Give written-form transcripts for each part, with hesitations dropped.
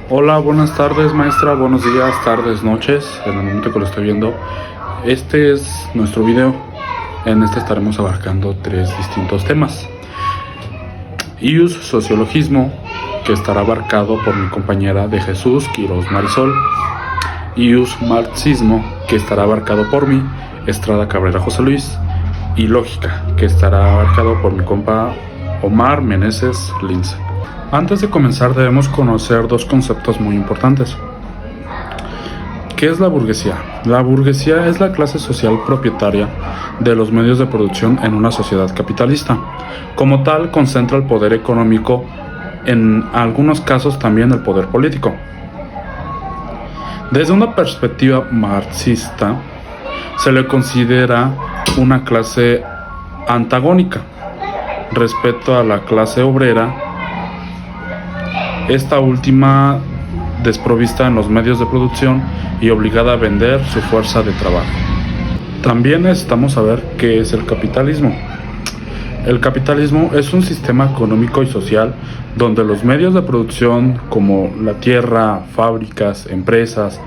Hola, buenas tardes maestra, buenos días, tardes, noches, en el momento que lo estoy viendo. Este es nuestro video. En este estaremos abarcando tres distintos temas. Ius Sociologismo, que estará abarcado por mi compañera de Jesús, Quiroz Marisol. Ius Marxismo, que estará abarcado por mí, Estrada Cabrera José Luis. Y Lógica, que estará abarcado por mi compa Omar Meneses Lince. Antes de comenzar debemos conocer dos conceptos muy importantes. ¿Qué es la burguesía? La burguesía es la clase social propietaria de los medios de producción en una sociedad capitalista. Como tal, concentra el poder económico, en algunos casos también el poder político. Desde una perspectiva marxista, se le considera una clase antagónica respecto a la clase obrera, esta última desprovista en los medios de producción y obligada a vender su fuerza de trabajo. También necesitamos saber qué es el capitalismo. El capitalismo es un sistema económico y social donde los medios de producción como la tierra, fábricas, empresas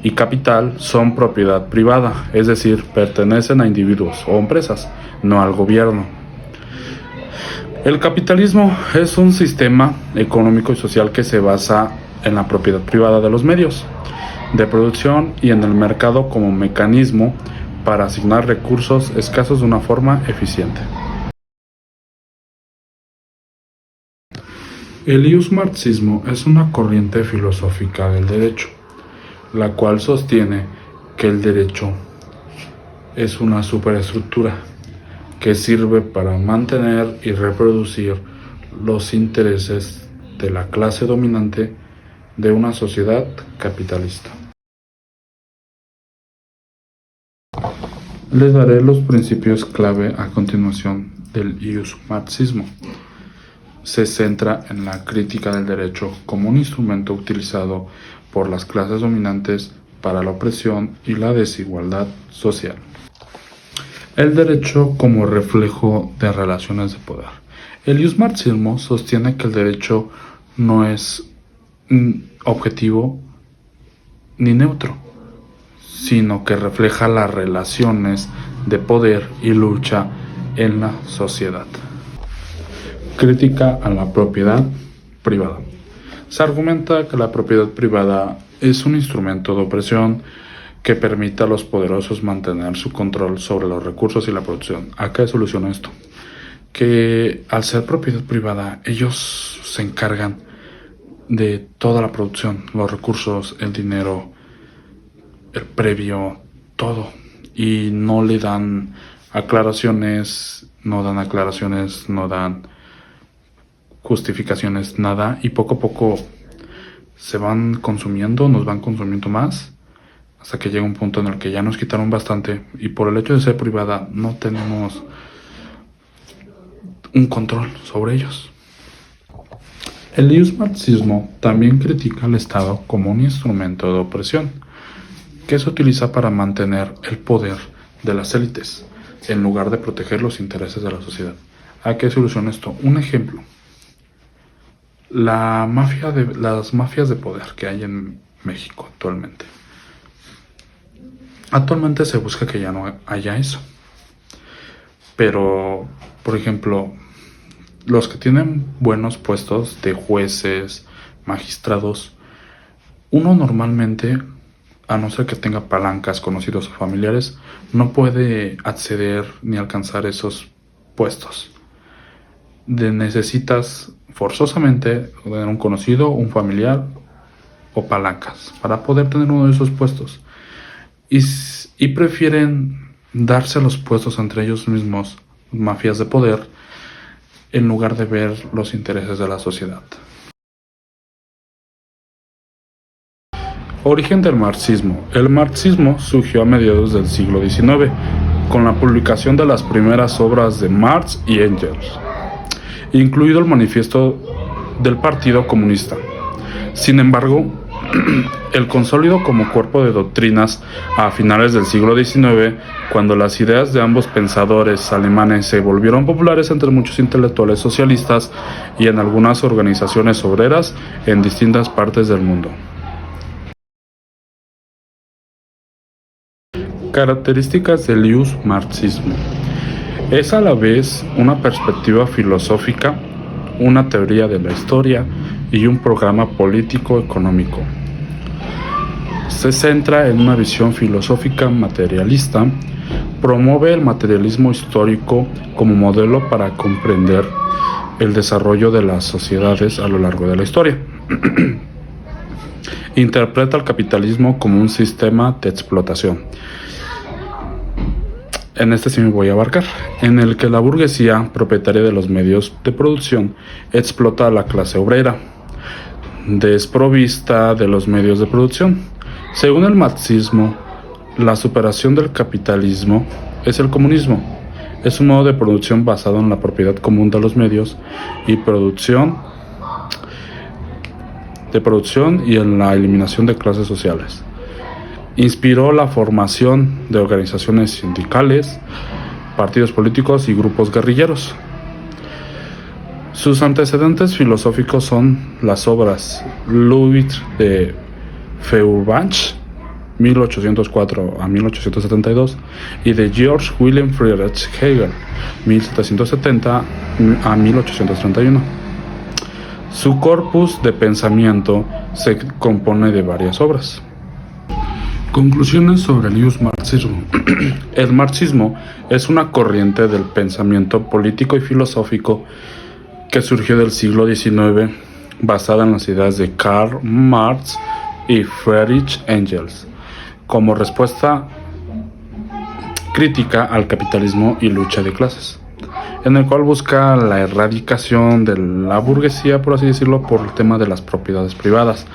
y capital son propiedad privada, es decir, pertenecen a individuos o empresas, no al gobierno. El capitalismo es un sistema económico y social que se basa en la propiedad privada de los medios de producción y en el mercado como mecanismo para asignar recursos escasos de una forma eficiente. El iusmarxismo es una corriente filosófica del derecho, la cual sostiene que el derecho es una superestructura que sirve para mantener y reproducir los intereses de la clase dominante de una sociedad capitalista. Les daré los principios clave a continuación del iusmarxismo. Se centra en la crítica del derecho como un instrumento utilizado por las clases dominantes para la opresión y la desigualdad social. El derecho como reflejo de relaciones de poder. El iusmarxismo sostiene que el derecho no es objetivo ni neutro, sino que refleja las relaciones de poder y lucha en la sociedad. Crítica a la propiedad privada. Se argumenta que la propiedad privada es un instrumento de opresión que permite a los poderosos mantener su control sobre los recursos y la producción. ¿A qué soluciona esto? Que al ser propiedad privada, ellos se encargan de toda la producción, los recursos, el dinero, el previo, todo. Y no le dan aclaraciones, no dan justificaciones, nada. Y poco a poco se van consumiendo, nos van consumiendo más, hasta que llega un punto en el que ya nos quitaron bastante y por el hecho de ser privada no tenemos un control sobre ellos. El iusmarxismo también critica al Estado como un instrumento de opresión que se utiliza para mantener el poder de las élites en lugar de proteger los intereses de la sociedad. ¿A qué soluciona esto? Un ejemplo: las mafias de poder que hay en México actualmente. Actualmente se busca que ya no haya eso. Pero, por ejemplo, los que tienen buenos puestos de jueces, magistrados, uno normalmente, a no ser que tenga palancas, conocidos o familiares, no puede acceder ni alcanzar esos puestos. Necesitas forzosamente tener un conocido, un familiar o palancas para poder tener uno de esos puestos. Y prefieren darse los puestos entre ellos mismos, mafias de poder, en lugar de ver los intereses de la sociedad. Origen del marxismo. El marxismo surgió a mediados del siglo XIX, con la publicación de las primeras obras de Marx y Engels, incluido el manifiesto del Partido Comunista. Sin embargo, El consolido como cuerpo de doctrinas a finales del siglo XIX, cuando las ideas de ambos pensadores alemanes se volvieron populares entre muchos intelectuales socialistas y en algunas organizaciones obreras en distintas partes del mundo. Características del Ius-marxismo. Es a la vez una perspectiva filosófica, una teoría de la historia y un programa político-económico. Se centra en una visión filosófica materialista, promueve el materialismo histórico como modelo para comprender el desarrollo de las sociedades a lo largo de la historia. Interpreta el capitalismo como un sistema de explotación. En este sí me voy a abarcar, en el que la burguesía, propietaria de los medios de producción, explota a la clase obrera, desprovista de los medios de producción. Según el marxismo, la superación del capitalismo es el comunismo. Es un modo de producción basado en la propiedad común de los medios y producción y en la eliminación de clases sociales. Inspiró la formación de organizaciones sindicales, partidos políticos y grupos guerrilleros. Sus antecedentes filosóficos son las obras Ludwig de Feuerbach, 1804 a 1872, y de Georg Wilhelm Friedrich Hegel, 1770 a 1831. Su corpus de pensamiento se compone de varias obras. Conclusiones sobre el Ius-marxismo. El marxismo es una corriente del pensamiento político y filosófico que surgió del siglo XIX, basada en las ideas de Karl Marx y Friedrich Engels, como respuesta crítica al capitalismo y lucha de clases, en el cual busca la erradicación de la burguesía, por así decirlo, por el tema de las propiedades privadas,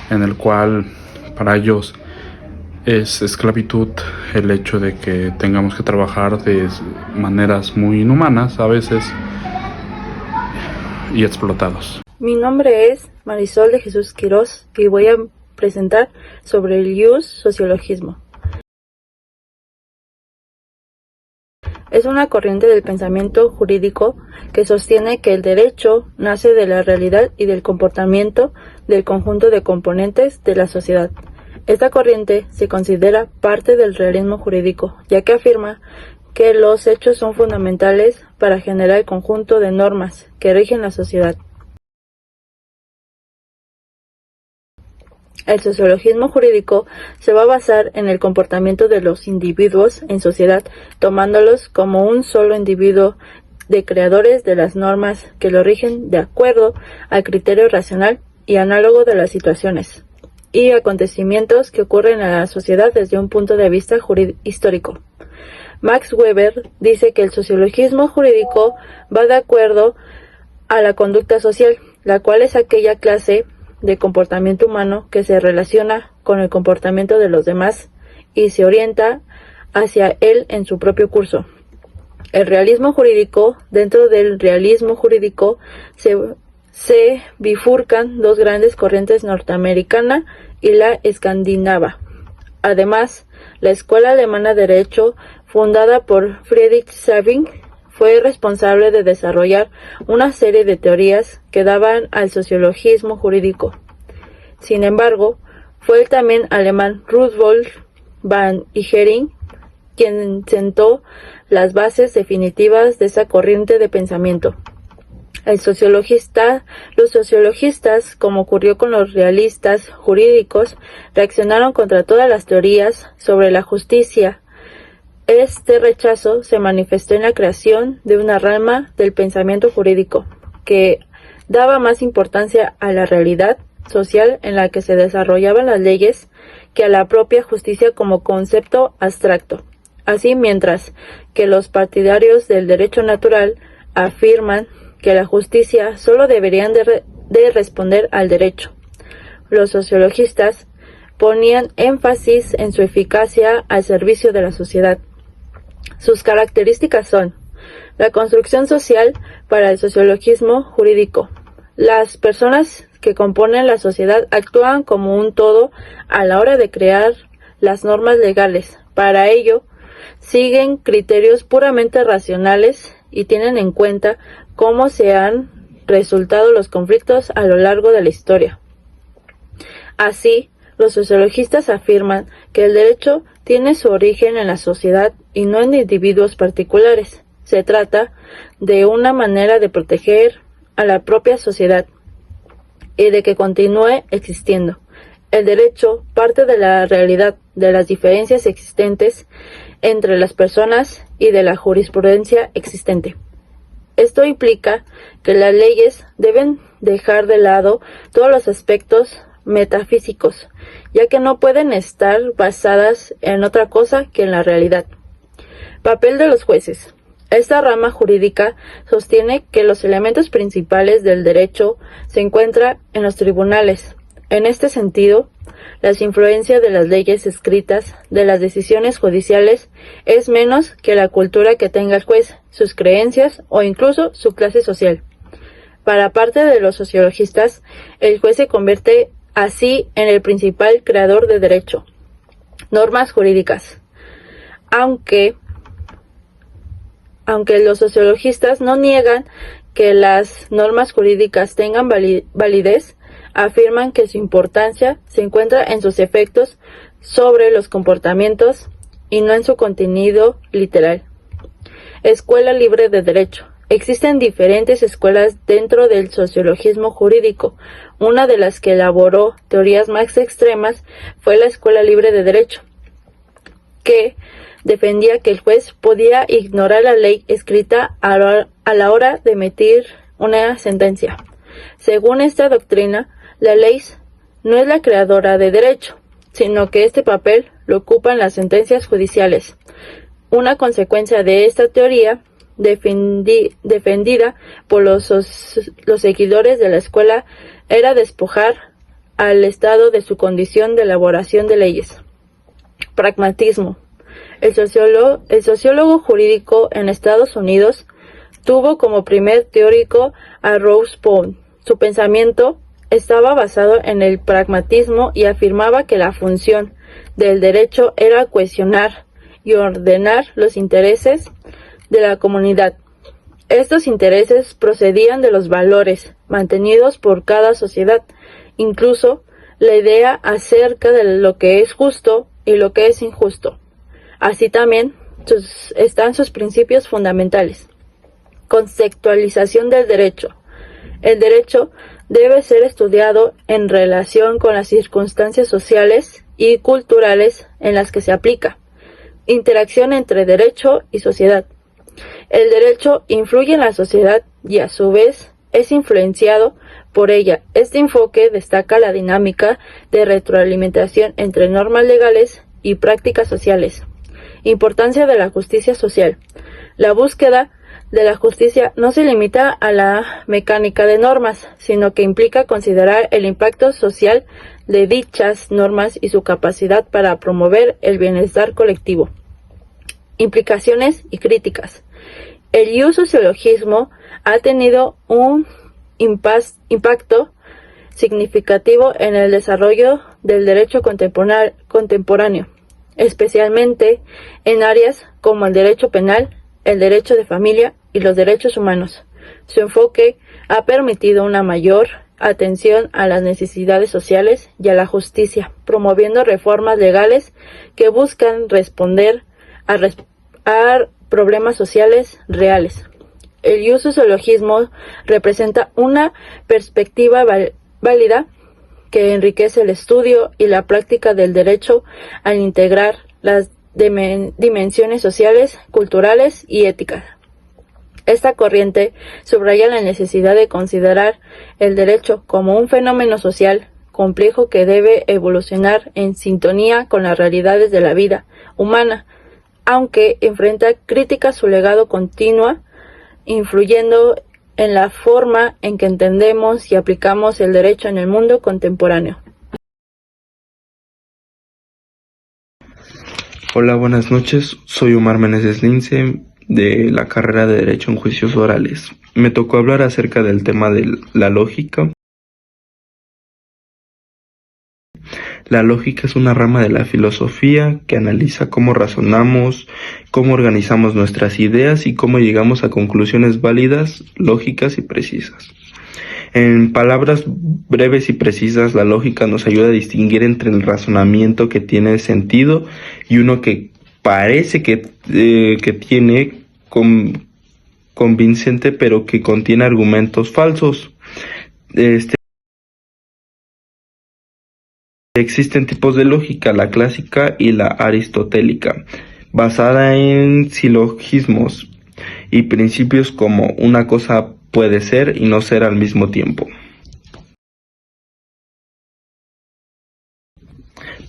en el cual para ellos es esclavitud el hecho de que tengamos que trabajar de maneras muy inhumanas a veces y explotados. Mi nombre es Marisol de Jesús Quirós y voy a presentar sobre el Ius-sociologismo. Es una corriente del pensamiento jurídico que sostiene que el derecho nace de la realidad y del comportamiento del conjunto de componentes de la sociedad. Esta corriente se considera parte del realismo jurídico, ya que afirma que los hechos son fundamentales para generar el conjunto de normas que rigen la sociedad. El sociologismo jurídico se va a basar en el comportamiento de los individuos en sociedad, tomándolos como un solo individuo de creadores de las normas que lo rigen de acuerdo al criterio racional y análogo de las situaciones y acontecimientos que ocurren en la sociedad desde un punto de vista histórico. Max Weber dice que el sociologismo jurídico va de acuerdo a la conducta social, la cual es aquella clase de comportamiento humano que se relaciona con el comportamiento de los demás y se orienta hacia él en su propio curso. El realismo jurídico, dentro del realismo jurídico se bifurcan dos grandes corrientes, norteamericana y la escandinava. Además, la Escuela Alemana de Derecho, fundada por Friedrich Schilling, fue responsable de desarrollar una serie de teorías que daban al sociologismo jurídico. Sin embargo, fue el también alemán Rudolf van Ihering quien sentó las bases definitivas de esa corriente de pensamiento. Los sociologistas, como ocurrió con los realistas jurídicos, reaccionaron contra todas las teorías sobre la justicia. Este rechazo se manifestó en la creación de una rama del pensamiento jurídico, que daba más importancia a la realidad social en la que se desarrollaban las leyes que a la propia justicia como concepto abstracto. Así, mientras que los partidarios del derecho natural afirman que la justicia solo deberían de responder al derecho, los sociologistas ponían énfasis en su eficacia al servicio de la sociedad. Sus características son: la construcción social para el sociologismo jurídico. Las personas que componen la sociedad actúan como un todo a la hora de crear las normas legales. Para ello, siguen criterios puramente racionales y tienen en cuenta cómo se han resultado los conflictos a lo largo de la historia. Así, los sociologistas afirman que el derecho tiene su origen en la sociedad y no en individuos particulares. Se trata de una manera de proteger a la propia sociedad y de que continúe existiendo. El derecho parte de la realidad de las diferencias existentes entre las personas y de la jurisprudencia existente. Esto implica que las leyes deben dejar de lado todos los aspectos metafísicos, ya que no pueden estar basadas en otra cosa que en la realidad. Papel de los jueces. Esta rama jurídica sostiene que los elementos principales del derecho se encuentran en los tribunales. En este sentido, la influencia de las leyes escritas de las decisiones judiciales es menos que la cultura que tenga el juez, sus creencias o incluso su clase social. Para parte de los sociologistas, el juez se convierte así en el principal creador de derecho. Normas jurídicas. Aunque los sociologistas no niegan que las normas jurídicas tengan validez, afirman que su importancia se encuentra en sus efectos sobre los comportamientos y no en su contenido literal. Escuela libre de derecho. Existen diferentes escuelas dentro del sociologismo jurídico. Una de las que elaboró teorías más extremas fue la Escuela Libre de Derecho, que defendía que el juez podía ignorar la ley escrita a la hora de emitir una sentencia. Según esta doctrina, la ley no es la creadora de derecho, sino que este papel lo ocupan las sentencias judiciales. Una consecuencia de esta teoría, defendida por los seguidores de la escuela, era despojar al Estado de su condición de elaboración de leyes. Pragmatismo. El sociólogo jurídico en Estados Unidos tuvo como primer teórico a Ross Bond. Su pensamiento estaba basado en el pragmatismo y afirmaba que la función del derecho era cohesionar y ordenar los intereses de la comunidad. Estos intereses procedían de los valores mantenidos por cada sociedad, incluso la idea acerca de lo que es justo y lo que es injusto. Así también están sus principios fundamentales. Conceptualización del derecho. El derecho debe ser estudiado en relación con las circunstancias sociales y culturales en las que se aplica. Interacción entre derecho y sociedad. El derecho influye en la sociedad y a su vez es influenciado por ella. Este enfoque destaca la dinámica de retroalimentación entre normas legales y prácticas sociales. Importancia de la justicia social. La búsqueda de la justicia no se limita a la mecánica de normas, sino que implica considerar el impacto social de dichas normas y su capacidad para promover el bienestar colectivo. Implicaciones y críticas. El sociologismo ha tenido un impacto significativo en el desarrollo del derecho contemporáneo, especialmente en áreas como el derecho penal, el derecho de familia y los derechos humanos. Su enfoque ha permitido una mayor atención a las necesidades sociales y a la justicia, promoviendo reformas legales que buscan responder a problemas sociales reales. El sociologismo representa una perspectiva válida que enriquece el estudio y la práctica del derecho al integrar las dimensiones sociales, culturales y éticas. Esta corriente subraya la necesidad de considerar el derecho como un fenómeno social complejo que debe evolucionar en sintonía con las realidades de la vida humana, aunque enfrenta críticas su legado continua, influyendo en la forma en que entendemos y aplicamos el derecho en el mundo contemporáneo. Hola, buenas noches. Soy Omar Meneses Lince, de la carrera de Derecho en Juicios Orales. Me tocó hablar acerca del tema de la lógica. La lógica es una rama de la filosofía que analiza cómo razonamos, cómo organizamos nuestras ideas y cómo llegamos a conclusiones válidas, lógicas y precisas. En palabras breves y precisas, la lógica nos ayuda a distinguir entre el razonamiento que tiene sentido y uno que parece que tiene convincente, pero que contiene argumentos falsos. Existen tipos de lógica, la clásica y la aristotélica, basada en silogismos y principios como una cosa puede ser y no ser al mismo tiempo.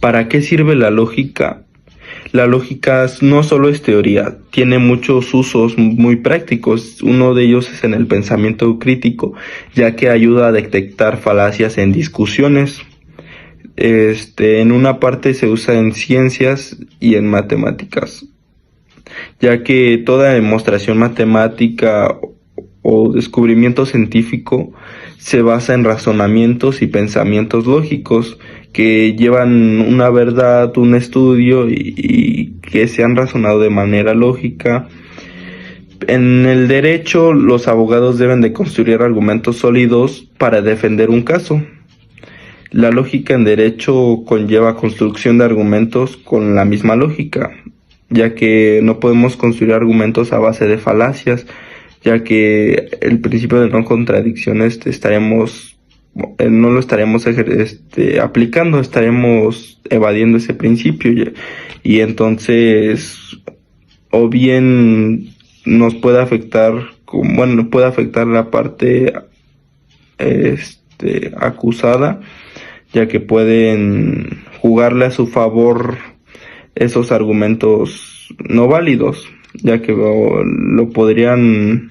¿Para qué sirve la lógica? La lógica no solo es teoría, tiene muchos usos muy prácticos. Uno de ellos es en el pensamiento crítico, ya que ayuda a detectar falacias en discusiones. En una parte se usa en ciencias y en matemáticas, ya que toda demostración matemática o descubrimiento científico se basa en razonamientos y pensamientos lógicos que llevan una verdad, un estudio y que se han razonado de manera lógica. En el derecho, los abogados deben de construir argumentos sólidos para defender un caso. La lógica en derecho conlleva construcción de argumentos con la misma lógica, ya que no podemos construir argumentos a base de falacias, ya que el principio de no contradicción no lo estaremos aplicando, estaremos evadiendo ese principio y entonces o bien nos puede afectar, puede afectar la parte acusada, ya que pueden jugarle a su favor esos argumentos no válidos, ya que lo podrían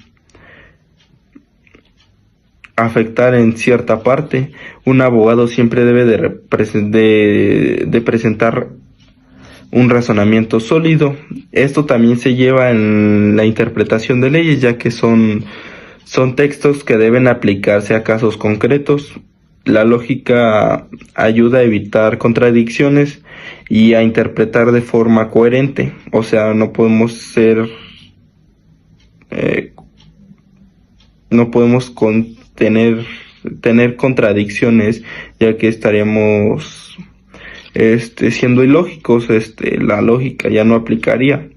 afectar en cierta parte. Un abogado siempre debe de presentar un razonamiento sólido. Esto también se lleva en la interpretación de leyes, ya que son textos que deben aplicarse a casos concretos. La lógica ayuda a evitar contradicciones y a interpretar de forma coherente. O sea, no podemos tener contradicciones, ya que estaremos siendo ilógicos. La lógica ya no aplicaría.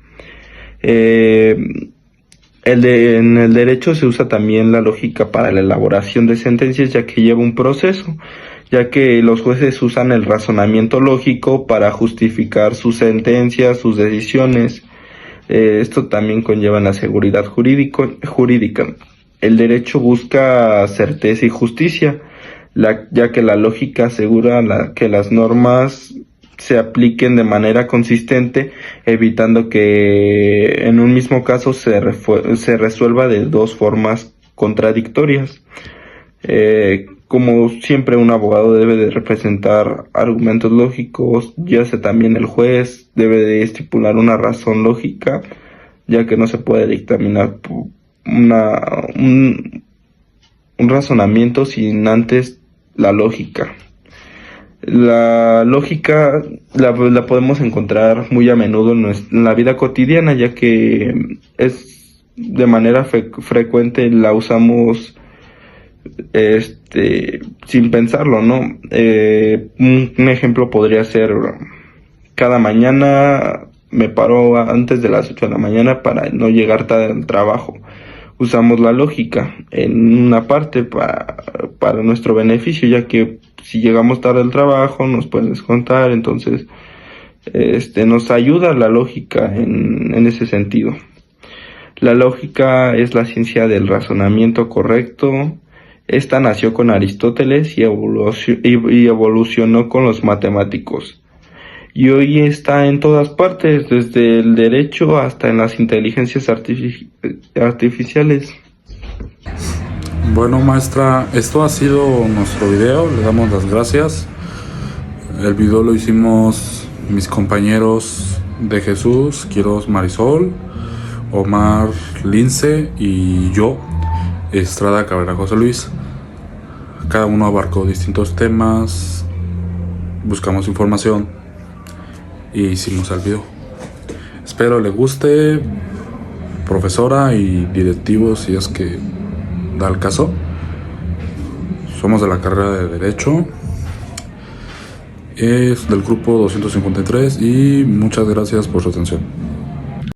En el derecho se usa también la lógica para la elaboración de sentencias, ya que lleva un proceso, ya que los jueces usan el razonamiento lógico para justificar sus sentencias, sus decisiones. Esto también conlleva la seguridad jurídica. El derecho busca certeza y justicia, ya que la lógica asegura que las normas se apliquen de manera consistente, evitando que en un mismo caso se resuelva de dos formas contradictorias. Como siempre, un abogado debe de representar argumentos lógicos, ya sea también el juez debe de estipular una razón lógica, ya que no se puede dictaminar un razonamiento sin antes la lógica. La lógica la podemos encontrar muy a menudo en la vida cotidiana, ya que es de manera frecuente la usamos sin pensarlo, ¿no? Un ejemplo podría ser: cada mañana me paro antes de las 8 de la mañana para no llegar tarde al trabajo. Usamos la lógica en una parte para nuestro beneficio, ya que si llegamos tarde al trabajo nos pueden descontar. Entonces nos ayuda la lógica en ese sentido. La lógica es la ciencia del razonamiento correcto. Esta nació con Aristóteles y evolucionó con los matemáticos. Y hoy está en todas partes, desde el derecho hasta en las inteligencias artificiales. Bueno, maestra, esto ha sido nuestro video. Le damos las gracias. El video lo hicimos mis compañeros de Jesús, Quiroz Marisol, Omar Lince y yo, Estrada Cabrera José Luis. Cada uno abarcó distintos temas buscamos información y hicimos el video. Espero le guste, profesora y directivos, si es que da el caso. Somos de la carrera de Derecho, es del grupo 253 y muchas gracias por su atención.